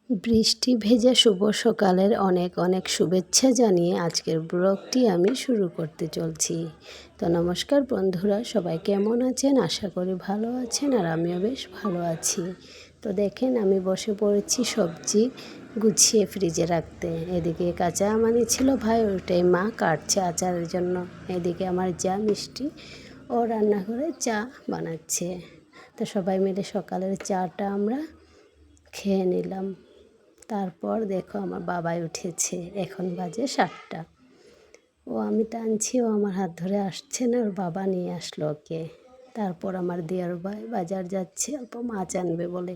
বৃষ্টি ভেজা শুভ সকালের অনেক অনেক শুভেচ্ছা জানিয়ে আজকের ব্লগটি আমি শুরু করতে চলছি। তো নমস্কার বন্ধুরা, সবাই কেমন আছেন? আশা করি ভালো আছেন আর আমিও বেশ ভালো আছি। তো দেখেন আমি বসে পড়েছি সবজি গুছিয়ে ফ্রিজে রাখতে। এদিকে কাঁচা আম ছিল ভাই, ওইটাই মা কাটছে আচারের জন্য। এদিকে আমার যা মিষ্টি ও রান্নাঘরে চা বানাচ্ছে। তো সবাই মিলে সকালের চাটা আমরা খেয়ে নিলাম। তারপর দেখো আমার বাবাই উঠেছে, এখন বাজে 7টা। ও আমি টানছি, ও আমার হাত ধরে আসছে না, ওর বাবা নিয়ে আসলো ওকে। তারপর আমার দিয়ার ভাই বাজার যাচ্ছে অল্প মাছ আনবে বলে।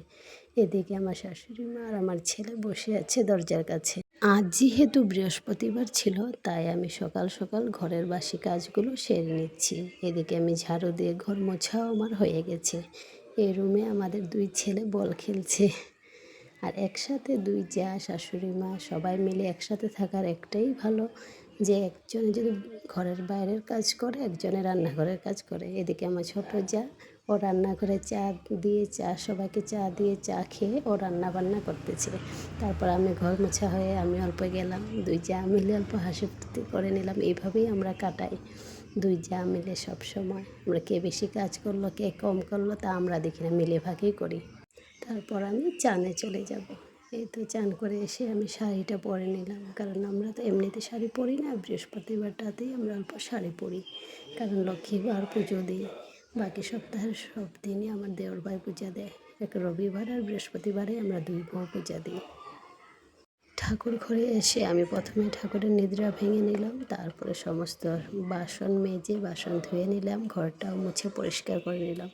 এদিকে আমার শাশুড়ি মা আর আমার ছেলে বসে আছে দরজার কাছে। আজ যেহেতু বৃহস্পতিবার ছিল, তাই আমি সকাল সকাল ঘরের বাসি কাজগুলো সেরে নিচ্ছি। এদিকে আমি ঝাড়ু দিয়ে ঘর মোছাও আমার হয়ে গেছে। এই রুমে আমাদের 2 ছেলে বল খেলছে। আর একসাথে 2 জা শাশুড়ি মা সবাই মিলে একসাথে থাকার একটাই ভালো, যে একজনে যদি ঘরের বাইরের কাজ করে, একজনে রান্নাঘরের কাজ করে। এদিকে আমার ছোটো যা, ও রান্নাঘরে চা দিয়ে সবাইকে চা দিয়ে চা খেয়ে ও রান্না বান্না করতেছে। তারপর আমি ঘর মোছা হয়ে আমি অল্প গেলাম, 2 জা মিলে অল্প হাসি ফুর্তি করে নিলাম। এইভাবেই আমরা কাটাই 2 জা মিলে। সব সময় আমরা কে বেশি কাজ করলো কে কম করলো তা আমরা দেখি না, মিলে ভাগই করি। তারপর আমি চানে চলে যাব। এই তো চান করে এসে আমি শাড়িটা পরে নিলাম, কারণ আমরা তো এমনিতে শাড়ি পরি না, বৃহস্পতিবারটাতেই আমরা অল্প শাড়ি পরি, কারণ লক্ষ্মীবার পুজো দিই। বাকি সপ্তাহের সব দিনই আমার দেওর ভাই পূজা দেয়। এক রবিবার আর বৃহস্পতিবারে আমরা 2 বউ পূজা দিই। ঠাকুর ঘরে এসে আমি প্রথমে ঠাকুরের নিদ্রা ভেঙে নিলাম, তারপরে সমস্ত বাসন মেজে বাসন ধুয়ে নিলাম, ঘরটাও মুছে পরিষ্কার করে নিলাম।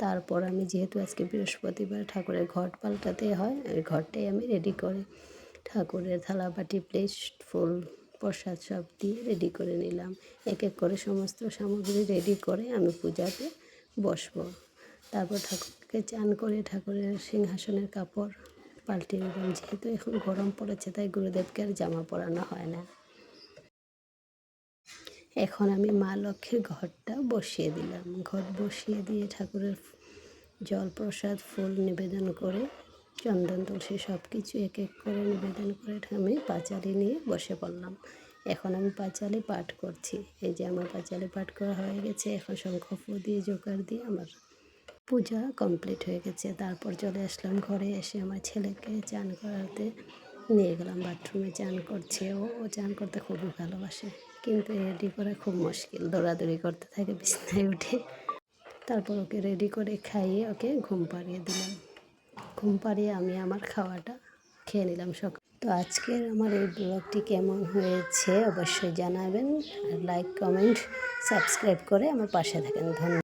তারপর আমি যেহেতু আজকে বৃহস্পতিবার ঠাকুরের ঘট পাল্টাতে হয়, ওই ঘরটাই আমি রেডি করে ঠাকুরের থালাবাটি প্লেট ফুল প্রসাদ সব দিয়ে রেডি করে নিলাম। এক এক করে সমস্ত সামগ্রী রেডি করে আমি পূজাতে বসবো। তারপর ঠাকুরকে চান করে ঠাকুরের সিংহাসনের কাপড় পাল্টে নিলাম। যেহেতু এখন গরম পড়েছে, তাই গুরুদেবকে আর জামা পরানো হয় না। এখন আমি মা লক্ষ্মীর ঘরটা বসিয়ে দিলাম। ঘর বসিয়ে দিয়ে ঠাকুরের জল প্রসাদ ফুল নিবেদন করে, চন্দন তুলসী সব কিছু এক এক করে নিবেদন করে আমি পাঁচালি নিয়ে বসে পড়লাম। এখন আমি পাঁচালি পাঠ করছি। এই যে আমার পাঁচালি পাঠ করা হয়ে গেছে। এখন শঙ্খ ফু দিয়ে জোগাড় দিয়ে আমার পূজা কমপ্লিট হয়ে গেছে। তারপর চলে আসলাম ঘরে। এসে আমার ছেলেকে চান করাতে নিয়ে গেলাম। বাথরুমে চান করছে ও চান করতে খুবই ভালোবাসে, কিন্তু রেডি করা খুব মুশকিল, দৌড়াদৌড়ি করতে থাকে বিছানায় উঠে। তারপর ওকে রেডি করে খাইয়ে ওকে ঘুম পাড়িয়ে দিলাম। ঘুম পাড়িয়ে আমি আমার খাওয়াটা খেয়ে নিলাম সকাল। তো আজকের আমার এই ব্লগটি কেমন হয়েছে অবশ্যই জানাবেন। আর লাইক কমেন্ট সাবস্ক্রাইব করে আমার পাশে থাকেন। ধন্যবাদ।